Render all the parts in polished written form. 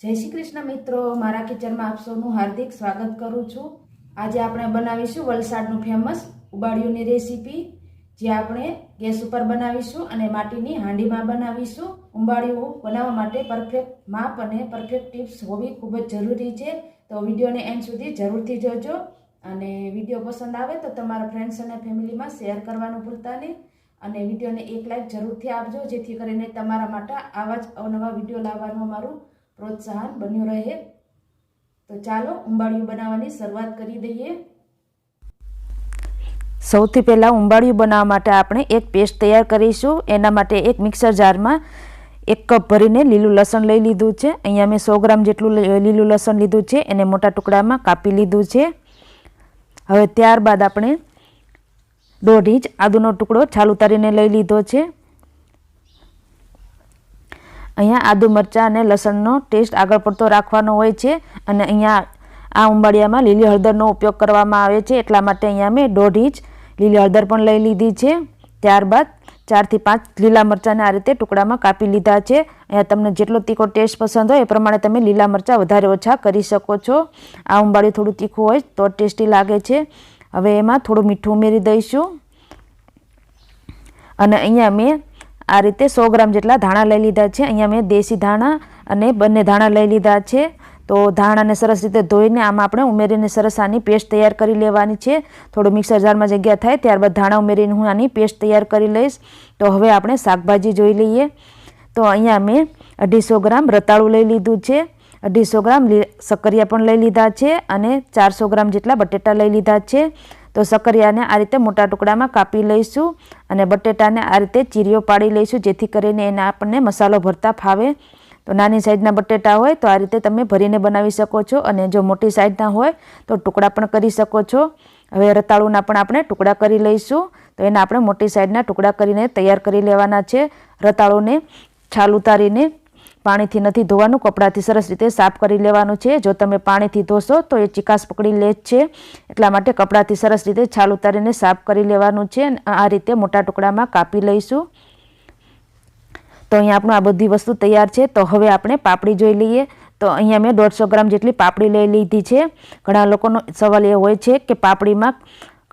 जय श्री कृष्ण मित्रों, मारा किचन में आप सबनु हार्दिक स्वागत करूँ छूँ। आज आपणे बनावीशुं वलसाडनुं फेमस उबाड़ियुंनी रेसिपी, जे आपणे गैस पर बनावीशुं अने माटीनी हांडीमां बनावीशुं। उंबाड़ियुं बनाववा माटे परफेक्ट माप अने परफेक्ट टिप्स होवी खूब ज जरूरी छे, तो विडियोने एंड सुधी जरूरथी जोजो। अने विडियो पसंद आवे तो तमारा फ्रेंड्स अने फेमिली में शेर करवानुं भूलता नहीं, अने विडियोने एक लाइक जरूरथी आपजो, जेथी करीने तमारा माटे आवा ज अवनवा विडियो लाववानुं अमारुं प्रोत्साहन बन्यु रहे। तो चालो उंबाड़ियुं बनाववानी शरूआत करी दईए। सौथी पहला उंबाड़ियुं बनाववा माटे आपणे एक पेस्ट तैयार करीशुं। एना माटे एक मिक्सर जार में 1 कप भरीने लीलू लसण लई लीधुं छे। अहींया मैं 100 ग्राम जेटलुं लीलू लसण लीधुं छे, एने मोटा टुकड़ा में कापी लीधुं छे। हवे त्यारबाद आपणे 1.5 इंच आदुनो टुकड़ो छाल उतारीने लई लीधो छे। अहींया आदू मरचा अने लसणनो टेस्ट आगळ पड़तो राखवानो होय छे, अने अहींया आ उंबाड़ियामां लीली हळदरनो उपयोग करवामां आवे छे, एटला माटे अहींया मैं 1.5 इंच लीली हळदर पण लई लीधी छे। त्यारबाद 4 થી 5 લીલા મરચાને આ રીતે ટુકડામાં કાપી લીધા છે। અહીંયા તમને જેટલો તીખો ટેસ્ટ પસંદ હોય એ પ્રમાણે તમે લીલા મરચાં વધારે ઓછા કરી શકો છો। આ ઉંબાડિયું થોડું તીખું હોય તો ટેસ્ટી લાગે છે। હવે એમાં થોડું મીઠું ઉમેરી દઈશું અને અહીંયા મેં आ रीते 100 ग्राम जेटला धाणा लई लीधा छे। अहींया मैं देशी धाणा अने बंने धाणा लई लीधा छे। तो धाणाने सरस रीते धोईने आमां आपणे उमेरीने सरस आनी पेस्ट तैयार करी लेवानी छे। थोड़ो मिक्सर जार में जग्या थाय त्यारबाद धाणा उमेरीने हूँ आनी पेस्ट तैयार करी लईश। तो हवे आपणे शाकभाजी जोई लईए। तो अहींया मैं 250 ग्राम रताळू लई लीधुं छे, 250 ग्राम सकरिया पण लई लीधा छे अने 400 ग्राम जेटला बटेटा लई लीधा छे। तो सकरियाने आ रीते मोटा टुकड़ा में कापी लईशुं अने बटेटाने आ रीते चीरीओ पाड़ी लईशुं, जेथी करीने एने आपणे मसालो भरता फावे। तो नानी साइजना बटेटा होय तो आ रीते तमे भरीने बनावी शको छो, अने जो मोटी साइजना होय तो टुकड़ा पण करी शको छो। हवे रताळूना पण आपणे टुकड़ा करी लईशुं। तो एना आपणे मोटी साइजना टुकड़ा करीने तैयार करी लेवाना छे। रताळूने छाल उतारीने पाणीथी नथी धोवानुं, कपड़ाथी सरस रीते साफ करी लेवानुं छे। जो तमे पाणीथी धोशो तो ए चीकास पकड़ी ले छे, एटला माटे कपड़ाथी सरस रीते छाल उतारीने साफ करी लेवानुं छे। आ रीते मोटा टुकड़ामां कापी लईशुं। तो अहींया आपणुं आ बधी वस्तु तैयार छे। तो हवे आपणे पापड़ी जोई लईए। तो अहींया मैं 150 ग्राम जेटली पापड़ी लई लीधी छे। घणा लोकोनो सवाल ए होय छे के पापड़ीमां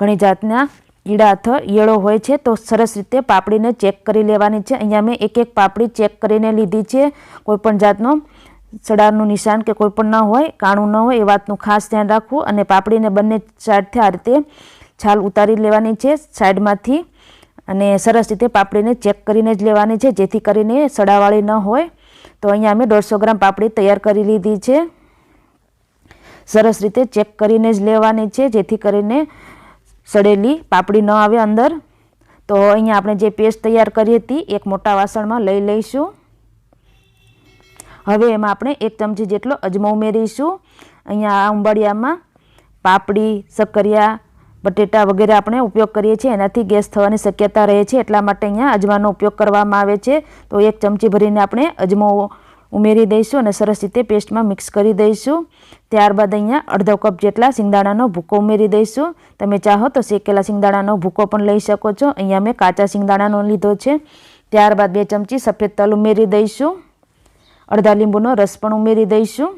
घणी जातना कीड़ा अथवा ईयळो होय छे, तो सरस रीते पापड़ीने चेक करी लेवानी छे। अहींया मैं एक एक पापड़ी चेक करीने लीधी छे। कोईपण जातनो सड़ाનું निशान के कोईपण न होय, काणुं न होय, ए वातनुं खास ध्यान राखવું। અને પાપડીને બંને સાઈડથી આ રીતે છાલ ઉતારી લેવાની છે સાઈડમાંથી, અને સરસ રીતે પાપડીને ચેક કરીને જ લેવાની છે, જેથી કરીને સડાવાળી ન હોય। તો અહીંયા અમે 150 ગ્રામ પાપડી તૈયાર કરી લીધી છે। સરસ રીતે ચેક કરીને જ લેવાની છે, જેથી કરીને સડેલી પાપડી ન આવે અંદર। તો અહીંયા આપણે જે પેસ્ટ તૈયાર કરી હતી એક મોટા વાસણમાં લઈ લઈશું। હવે એમાં આપણે 1 ચમચી જેટલો અજમો ઉમેરીશું। અહીંયા આ ઉંબાડિયામાં પાપડી, સક્કરિયા, બટેટા વગેરે આપણે ઉપયોગ કરીએ છીએ, એનાથી ગેસ થવાની શક્યતા રહે છે, એટલા માટે અહીંયા અજમાનો ઉપયોગ કરવામાં આવે છે। તો 1 ચમચી ભરીને આપણે અજમો ઉમેરી દઈશું અને સરસ રીતે પેસ્ટમાં મિક્સ કરી દઈશું। ત્યારબાદ અહીંયા અડધો કપ જેટલા સિંગદાણાનો ભૂકો ઉમેરી દઈશું। તમે ચાહો તો શેકેલા સિંગદાણાનો ભૂકો પણ લઈ શકો છો। અહીંયા મેં કાચા સિંગદાણાનો લીધો છે। ત્યારબાદ 2 ચમચી સફેદ તલ ઉમેરી દઈશું। અડધા લીંબુનો રસ પણ ઉમેરી દઈશું।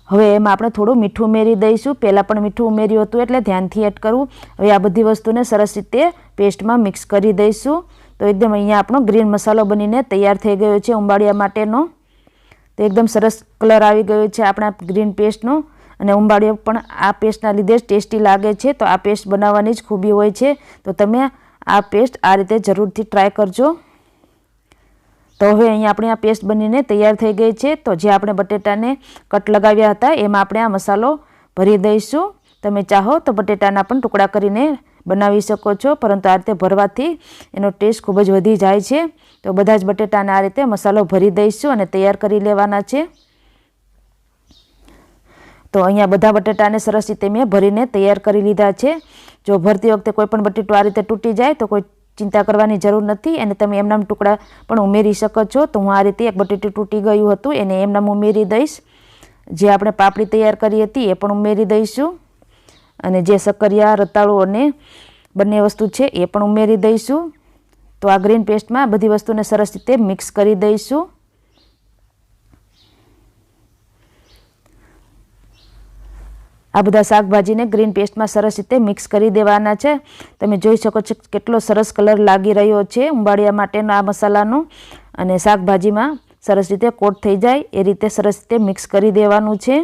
હવે એમાં આપણે થોડું મીઠું ઉમેરી દઈશું। પહેલાં પણ મીઠું ઉમેર્યું હતું એટલે ધ્યાનથી એડ કરવું। હવે આ બધી વસ્તુને સરસ રીતે પેસ્ટમાં મિક્સ કરી દઈશું। તો એકદમ અહીંયા આપણો ગ્રીન મસાલો બનીને તૈયાર થઈ ગયો છે ઉંબાડિયા માટેનો। તો એકદમ સરસ કલર આવી ગયો છે આપણા ગ્રીન પેસ્ટનો, અને ઉંબાડિયો પણ આ પેસ્ટના લીધે જ ટેસ્ટી લાગે છે। તો આ પેસ્ટ બનાવવાની જ ખૂબી હોય છે। તો તમે આ પેસ્ટ આ રીતે જરૂરથી ટ્રાય કરજો। તો હવે અહીંયા આપણી આ પેસ્ટ બનીને તૈયાર થઈ ગઈ છે। તો જે આપણે બટેટાને કટ લગાવ્યા હતા એમાં આપણે આ મસાલો ભરી દઈશું। તમે ચાહો તો બટેટાના પણ ટુકડા કરીને બનાવી શકો છો, પરંતુ આ રીતે ભરવાથી એનો ટેસ્ટ ખૂબ જ વધી જાય છે। તો બધા જ બટેટાને આ રીતે મસાલો ભરી દઈશું અને તૈયાર કરી લેવાના છે। તો અહીંયા બધા બટેટાને સરસ રીતે મેં ભરીને તૈયાર કરી લીધા છે। જો ભરતી વખતે કોઈ પણ બટેટું આ રીતે તૂટી જાય તો કોઈ चिंता करवानी जरूर नहीं, અને તમે એમનામ ટુકડા પણ ઉમેરી શકો છો। તો હું આ રીતે એક બટેટું તૂટી ગયું હતું એને એમનામ ઉમેરી દઈશ। જે આપણે પાપડી તૈયાર કરી હતી એ પણ ઉમેરી દઈશું, અને જે સક્કરિયા, રતાળુ અને બંને વસ્તુ છે એ પણ ઉમેરી દઈશું। તો આ ગ્રીન પેસ્ટમાં બધી વસ્તુને સરસ રીતે મિક્સ કરી દઈશું. આ બધા શાકભાજીને ગ્રીન પેસ્ટમાં સરસ રીતે મિક્સ કરી દેવાના છે. તમે જોઈ શકો છો કેટલો સરસ કલર લાગી રહ્યો છે ઉંબાડિયા માટેનો આ મસાલાનો, અને શાકભાજીમાં સરસ રીતે કોટ થઈ જાય એ રીતે સરસ રીતે મિક્સ કરી દેવાનું છે.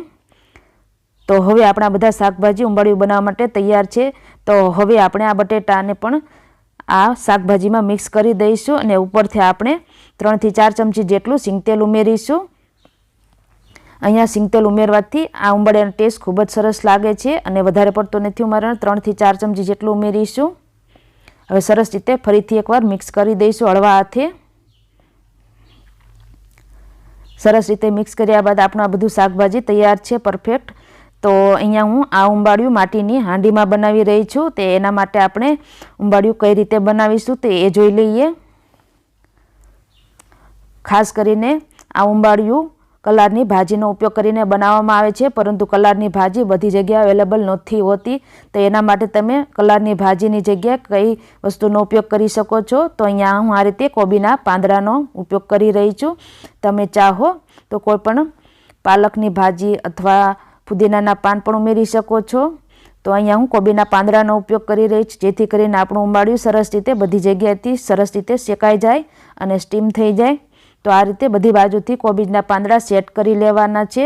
તો હવે આપણા બધા શાકભાજી ઉંબાડિયું બનાવવા માટે તૈયાર છે. તો હવે આપણે આ બટેટાને પણ આ શાકભાજીમાં મિક્સ કરી દઈશું અને ઉપરથી આપણે 3 થી 4 ચમચી જેટલું સિંગતેલ ઉમેરીશું. અહીંયા સિંગતેલ ઉમેરવાથી આ ઉંબાડિયાનો ટેસ્ટ ખૂબ જ સરસ લાગે છે અને વધારે પડતો નથી ઉમેરવાનો. 3 થી 4 ચમચી જેટલું ઉમેરીશું. હવે સરસ રીતે ફરીથી એકવાર મિક્સ કરી દઈશું હળવા હાથે. સરસ રીતે મિક્સ કર્યા બાદ આપણું આ બધું શાકભાજી તૈયાર છે પરફેક્ટ. તો અહીંયા હું આ ઉંબાડિયું માટીની હાંડીમાં બનાવી રહી છું. તે એના માટે આપણે ઉંબાડિયું કઈ રીતે બનાવીશું તે એ જોઈ લઈએ. ખાસ કરીને આ ઉંબાડિયું કલારની ભાજીનો ઉપયોગ કરીને બનાવવામાં આવે છે, પરંતુ કલારની ભાજી બધી જગ્યાએ અવેલેબલ નથી હોતી. તો એના માટે તમે કલારની ભાજીની જગ્યાએ કઈ વસ્તુનો ઉપયોગ કરી શકો છો. તો અહીંયા હું આ રીતે કોબીના પાંદડાનો ઉપયોગ કરી રહી છું. તમે ચાહો તો કોઈ પણ પાલકની ભાજી અથવા ફુદીનાના પાન પણ ઉમેરી શકો છો. તો અહીંયા હું કોબીના પાંદડાનો ઉપયોગ કરી રહી છું, જેથી કરીને આપણું ઉંબાડિયું સરસ રીતે બધી જગ્યાએથી સરસ રીતે શેકાઈ જાય અને સ્ટીમ થઈ જાય. તો આ રીતે બધી બાજુથી કોબીજના પાંદડા સેટ કરી લેવાના છે.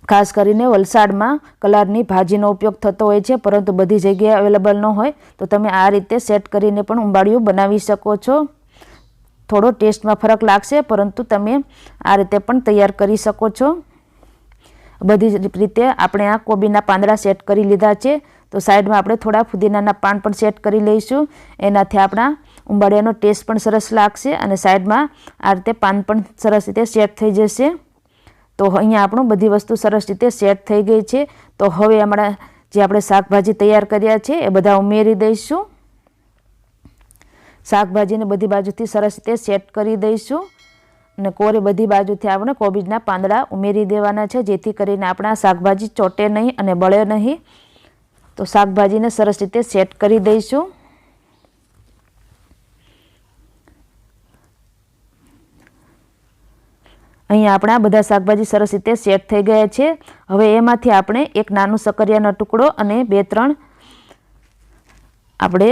ખાસ કરીને વલસાડમાં કલારની ભાજીનો ઉપયોગ થતો હોય છે, પરંતુ બધી જગ્યાએ અવેલેબલ ન હોય તો તમે આ રીતે સેટ કરીને પણ ઉંબાડિયું બનાવી શકો છો. થોડો ટેસ્ટમાં ફરક લાગશે, પરંતુ તમે આ રીતે પણ તૈયાર કરી શકો છો. બધી રીતે આપણે આ કોબીના પાંદડા સેટ કરી લીધા છે. તો સાઈડમાં આપણે થોડા ફુદીનાના પાન પણ સેટ કરી લઈશું. એનાથી આપણા ઉંબાડિયાનો ટેસ્ટ પણ સરસ લાગશે અને સાઈડમાં આ રીતે પાન પણ સરસ રીતે સેટ થઈ જશે. તો અહીંયા આપણું બધી વસ્તુ સરસ રીતે સેટ થઈ ગઈ છે. તો હવે હમણાં જે આપણે શાકભાજી તૈયાર કર્યા છે એ બધા ઉમેરી દઈશું. શાકભાજીને બધી બાજુથી સરસ રીતે સેટ કરી દઈશું અને કોરે બધી બાજુથી આપણે કોબીજના પાંદડા ઉમેરી દેવાના છે, જેથી કરીને આપણા શાકભાજી ચોટે નહીં અને બળે નહીં. તો શાકભાજીને સરસ રીતે સેટ કરી દઈશું. અહીંયા આપણા બધા શાકભાજી સરસ રીતે સેટ થઈ ગયા છે. હવે એમાંથી આપણે એક નાનું શક્કરિયાનો ટુકડો અને 2-3 આપણે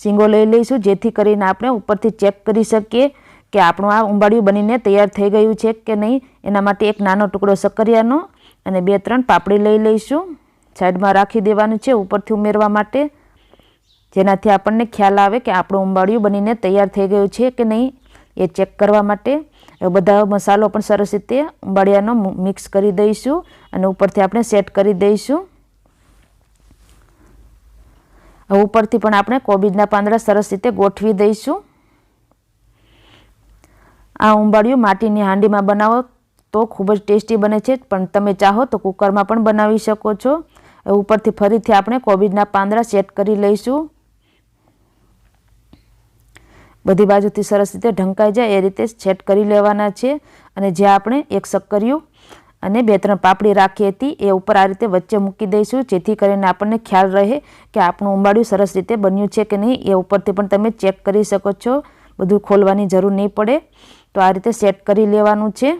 શીંગો લઈ લઈશું, જેથી કરીને આપણે ઉપરથી ચેક કરી શકીએ કે આપણું આ ઉંબાડિયું બનીને તૈયાર થઈ ગયું છે કે નહીં. એના માટે એક નાનો ટુકડો શક્કરિયાનો અને 2-3 પાપડી લઈ લઈશું. સાઈડમાં રાખી દેવાનું છે ઉપરથી ઉમેરવા માટે, જેનાથી આપણને ખ્યાલ આવે કે આપણું ઉંબાડિયું બનીને તૈયાર થઈ ગયું છે કે નહીં એ ચેક કરવા માટે. બધા મસાલો પણ સરસ રીતે ઉંબાડિયાનો મિક્સ કરી દઈશું અને ઉપરથી આપણે સેટ કરી દઈશું. હવે ઉપરથી પણ આપણે કોબીજના પાંદડા સરસ રીતે ગોઠવી દઈશું. આ ઉંબાડિયું માટીની હાંડીમાં બનાવો તો ખૂબ જ ટેસ્ટી બને છે, પણ તમે ચાહો તો કુકરમાં પણ બનાવી શકો છો. ઉપરથી ફરીથી આપણે કોબીજના પાંદડા સેટ કરી લઈશું. બધી બાજુથી સરસ રીતે ઢંકાઈ જાય એ રીતે સેટ કરી લેવાના છે. અને જે આપણે એક શક્કરિયું અને 2-3 પાપડી રાખી હતી એ ઉપર આ રીતે વચ્ચે મૂકી દઈશું, જેથી કરીને આપણને ખ્યાલ રહે કે આપણું ઉંબાડિયું સરસ રીતે બન્યું છે કે નહીં. એ ઉપરથી પણ તમે ચેક કરી શકો છો, બધું ખોલવાની જરૂર નહીં પડે. તો આ રીતે સેટ કરી લેવાનું છે.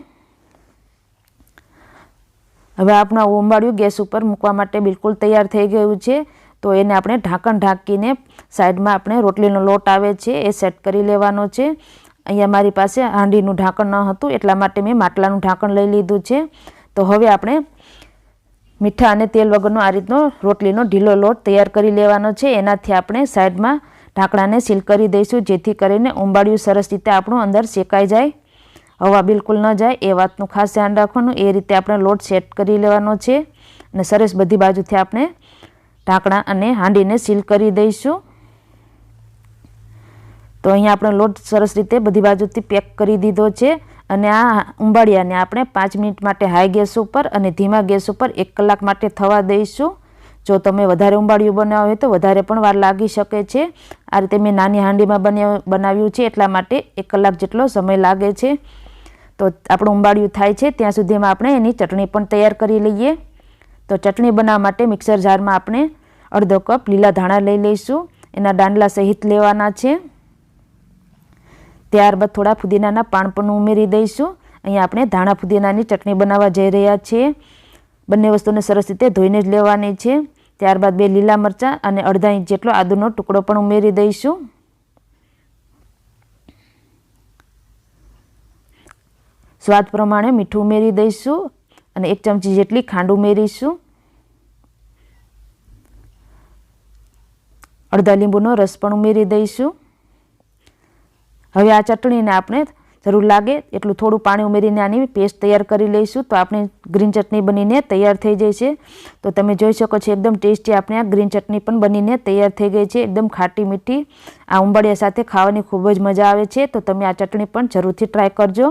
હવે આપણું ઉંબાડિયું ગેસ ઉપર મૂકવા માટે બિલકુલ તૈયાર થઈ ગયું છે. તો એને આપણે ઢાંકણ ઢાંકીને સાઈડમાં આપણે રોટલીનો લોટ આવે છે એ સેટ કરી લેવાનો છે. અહીંયા મારી પાસે હાંડીનું ઢાંકણ ન હતું, એટલા માટે મેં માટલાનું ઢાંકણ લઈ લીધું છે. તો હવે આપણે મીઠા અને તેલ વગરનો આ રીતનો રોટલીનો ઢીલો લોટ તૈયાર કરી લેવાનો છે. એનાથી આપણે સાઈડમાં ઢાંકણાને સીલ કરી દઈશું, જેથી કરીને ઉંબાડિયું સરસ રીતે આપણું અંદર શેકાઈ જાય, હવા બિલકુલ ન જાય એ વાતનું ખાસ ધ્યાન રાખવાનું. એ રીતે આપણે લોટ સેટ કરી લેવાનો છે અને સરસ બધી બાજુથી આપણે ઢાંકણા અને હાંડીને સીલ કરી દઈશું. તો અહીંયા આપણે લોટ સરસ રીતે બધી બાજુથી પેક કરી દીધો છે અને આ ઉંબાડિયાને આપણે 5 મિનિટ માટે હાઈ ગેસ ઉપર અને ધીમા ગેસ ઉપર 1 કલાક માટે થવા દઈશું. જો તમે વધારે ઉંબાડિયું બનાવ્યું હોય તો વધારે પણ વાર લાગી શકે છે. આ રીતે મેં નાની હાંડીમાં બનાવ્યું છે, એટલા માટે 1 કલાક જેટલો સમય લાગે છે. તો આપણું ઉંબાડિયું થાય છે ત્યાં સુધીમાં આપણે એની ચટણી પણ તૈયાર કરી લઈએ. તો ચટણી બનાવવા માટે મિક્સર જારમાં આપણે અડધો કપ લીલા ધાણા લઈ લઈશું. એના દાંડલા સહિત લેવાના છે. ત્યારબાદ થોડા ફુદીનાના પાન પણ ઉમેરી દઈશું. અહીંયા આપણે ધાણા ફુદીનાની ચટણી બનાવવા જઈ રહ્યા છીએ. બંને વસ્તુને સરસ રીતે ધોઈને જ લેવાની છે. ત્યારબાદ 2 લીલા મરચાં અને અડધા ઇંચ જેટલો આદુનો ટુકડો પણ ઉમેરી દઈશું. સ્વાદ પ્રમાણે મીઠું ઉમેરી દઈશું અને 1 ચમચી જેટલી ખાંડ ઉમેરીશું. અડધા લીંબુનો રસ પણ ઉમેરી દઈશું. હવે આ ચટણીને આપણે જરૂર લાગે એટલું થોડું પાણી ઉમેરીને આની પેસ્ટ તૈયાર કરી લઈશું. તો આપણી ગ્રીન ચટણી બનીને તૈયાર થઈ જશે. તો તમે જોઈ શકો છો એકદમ ટેસ્ટી આપણે આ ગ્રીન ચટણી પણ બનીને તૈયાર થઈ ગઈ છે. એકદમ ખાટી મીઠી આ ઉંબાડિયા સાથે ખાવાની ખૂબ જ મજા આવે છે. તો તમે આ ચટણી પણ જરૂરથી ટ્રાય કરજો.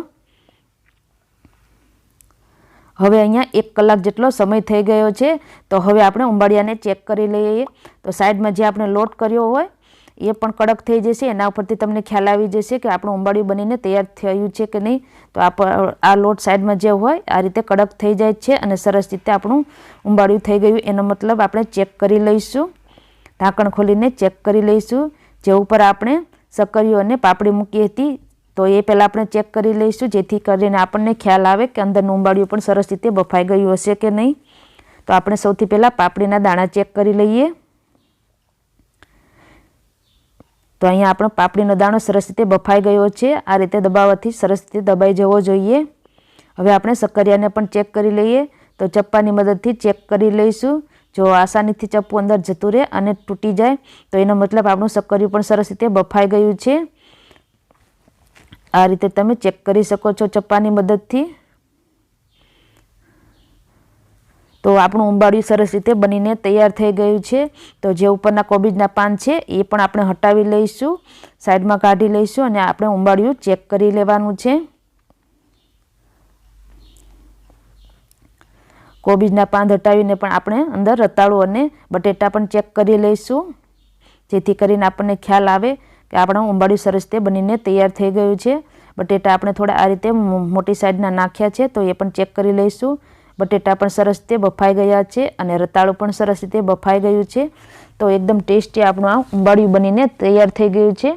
હવે અહીંયા 1 કલાક જેટલો સમય થઈ ગયો છે. તો હવે આપણે ઉંબાડિયાને ચેક કરી લઈએ. તો સાઈડમાં જે આપણે લોટ કર્યો હોય એ પણ કડક થઈ જશે. એના ઉપરથી તમને ખ્યાલ આવી જશે કે આપણું ઉંબાડિયું બનીને તૈયાર થયું છે કે નહીં. તો આ લોટ સાઈડમાં જે હોય આ રીતે કડક થઈ જાય છે અને સરસ રીતે આપણું ઉંબાડિયું થઈ ગયું એનો મતલબ આપણે ચેક કરી લઈશું. ઢાંકણ ખોલીને ચેક કરી લઈશું. જે ઉપર આપણે સક્કરીઓ અને પાપડી મૂકી હતી તો એ પહેલાં આપણે ચેક કરી લઈશું, જેથી કરીને આપણને ખ્યાલ આવે કે અંદરનું ઉંબાડિયું પણ સરસ રીતે બફાઈ ગયું હશે કે નહીં. તો આપણે સૌથી પહેલાં પાપડીના દાણા ચેક કરી લઈએ. તો અહીંયા આપણો પાપડીનો દાણો સરસ રીતે બફાઈ ગયો છે. આ રીતે દબાવવાથી સરસ રીતે દબાઈ જવો જોઈએ. હવે આપણે સક્કરિયાને પણ ચેક કરી લઈએ. તો ચપ્પાની મદદથી ચેક કરી લઈશું. જો આસાનીથી ચપ્પુ અંદર જતું રહે અને તૂટી જાય તો એનો મતલબ આપણું સક્કરિયું પણ સરસ રીતે બફાઈ ગયું છે. આ રીતે તમે ચેક કરી શકો છો ચપ્પાની મદદથી. તો આપણું ઉંબાડિયું સરસ રીતે બનીને તૈયાર થઈ ગયું છે. તો જે ઉપરના કોબીજના પાન છે એ પણ આપણે હટાવી લઈશું, સાઈડમાં કાઢી લઈશું અને આપણે ઉંબાડિયું ચેક કરી લેવાનું છે. કોબીજના પાન હટાવીને પણ આપણે અંદર રતાળુ અને બટેટા પણ ચેક કરી લઈશું, જેથી કરીને આપણને ખ્યાલ આવે કે આપણું ઉંબાડિયું સરસ રીતે બનીને તૈયાર થઈ ગયું છે. બટેટા આપણે થોડા આ રીતે મોટી સાઈડના નાખ્યા છે તો એ પણ ચેક કરી લઈશું. બટેટા પણ સરસ રીતે બફાઈ ગયા છે અને રતાળું પણ સરસ રીતે બફાઈ ગયું છે. તો એકદમ ટેસ્ટી આપણું આ ઉંબાડિયું બનીને તૈયાર થઈ ગયું છે.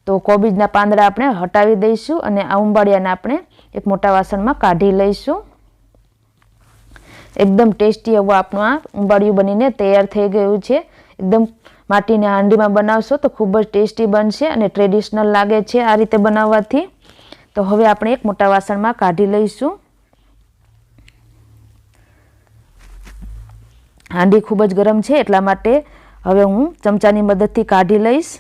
તો કોબીજના પાંદડા આપણે હટાવી દઈશું અને આ ઉંબાડિયાને આપણે એક મોટા વાસણમાં કાઢી લઈશું. એકદમ ટેસ્ટી એવું આપણું આ ઉંબાડિયું બનીને તૈયાર થઈ ગયું છે. એકદમ માટીની હાંડીમાં બનાવશો તો ખૂબ જ ટેસ્ટી બનશે અને ટ્રેડિશનલ લાગે છે આ રીતે બનાવવાથી. તો હવે આપણે એક મોટા વાસણમાં કાઢી લઈશું. હાંડી ખૂબ જ ગરમ છે એટલા માટે હવે હું ચમચાની મદદથી કાઢી લઈશ.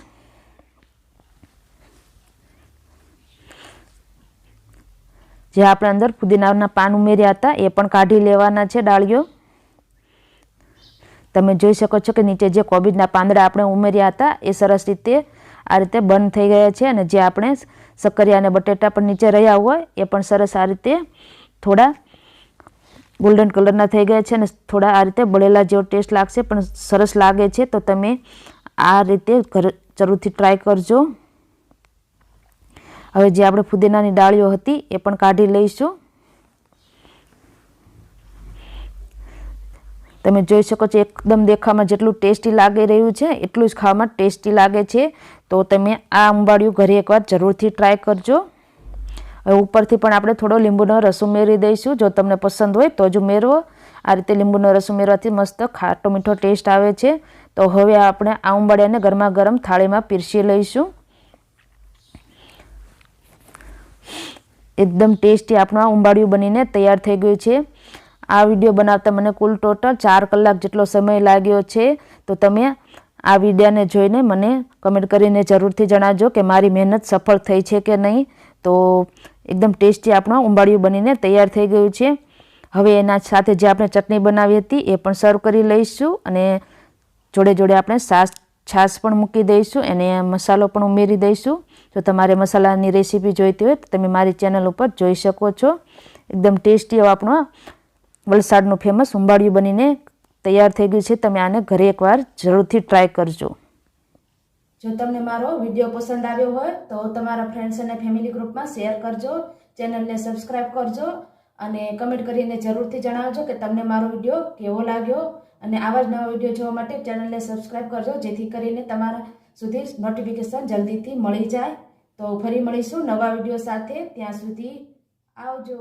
જે આપણે અંદર પુદીનાના પાન ઉમેર્યા હતા એ પણ કાઢી લેવાના છે ડાળીઓ. તમે જોઈ શકો છો કે નીચે જે કોબીજના પાંદડા આપણે ઉમેર્યા હતા એ સરસ રીતે આ રીતે બંધ થઈ ગયા છે અને જે આપણે સક્કરિયા અને બટેટા પણ નીચે રહ્યા હોય એ પણ સરસ આ રીતે થોડા ગોલ્ડન કલરના થઈ ગયા છે અને થોડા આ રીતે બળેલા જેવો ટેસ્ટ લાગશે પણ સરસ લાગે છે. તો તમે આ રીતે જરૂરથી ટ્રાય કરજો. હવે જે આપણે ફુદીનાની ડાળીઓ હતી એ પણ કાઢી લઈશું. તમે જોઈ શકો છો એકદમ દેખાવામાં જેટલું ટેસ્ટી લાગી રહ્યું છે એટલું જ ખાવામાં ટેસ્ટી લાગે છે. તો તમે આ ઉંબાડિયું ઘરે એકવાર જરૂરથી ટ્રાય કરજો. હવે ઉપરથી પણ આપણે થોડો લીંબુનો રસ ઉમેરી દઈશું. જો તમને પસંદ હોય તો જ ઉમેરવો. આ રીતે લીંબુનો રસ ઉમેરવાથી મસ્ત ખાટો મીઠો ટેસ્ટ આવે છે. તો હવે આપણે આ ઉંબાડિયાને ગરમા ગરમ થાળીમાં પીરસી લઈશું. એકદમ ટેસ્ટી આપણું આ ઉંબાડિયું બનીને તૈયાર થઈ ગયું છે. આ વિડીયો બનાવતા મને કુલ ટોટલ 4 કલાક જેટલો સમય લાગ્યો છે. તો તમે આ વિડીયોને જોઈને મને કમેન્ટ કરીને જરૂરથી જણાવજો કે મારી મહેનત સફળ થઈ છે કે નહીં. તો એકદમ ટેસ્ટી આપણું ઉંબાડિયું બનીને તૈયાર થઈ ગયું છે. હવે એના સાથે જે આપણે ચટણી બનાવી હતી એ પણ સર્વ કરી લઈશું અને જોડે જોડે આપણે છાશ પણ મૂકી દઈશું અને મસાલો પણ ઉમેરી દઈશું. જો તમારે મસાલાની રેસીપી જોઈતી હોય તો તમે મારી ચેનલ ઉપર જોઈ શકો છો. એકદમ ટેસ્ટી એવું આપણું વલસાડનું ફેમસ ઉંબાડિયું બનીને તૈયાર થઈ ગયું છે. તમે આને ઘરે એકવાર જરૂરથી ટ્રાય કરજો. જો તમને મારો વિડીયો પસંદ આવ્યો હોય તો તમારા ફ્રેન્ડ્સ અને ફેમિલી ગ્રુપમાં શેર કરજો, ચેનલને સબસ્ક્રાઈબ કરજો અને કમેન્ટ કરીને જરૂરથી જણાવજો કે તમને મારો વિડીયો કેવો લાગ્યો અને આવા જ નવા વિડીયો જોવા માટે ચેનલને સબસ્ક્રાઈબ કરજો, જેથી કરીને તમારા સુધી નોટિફિકેશન જલ્દીથી મળી જાય. તો ફરી મળીશું નવા વિડીયો સાથે. ત્યાં સુધી આવજો.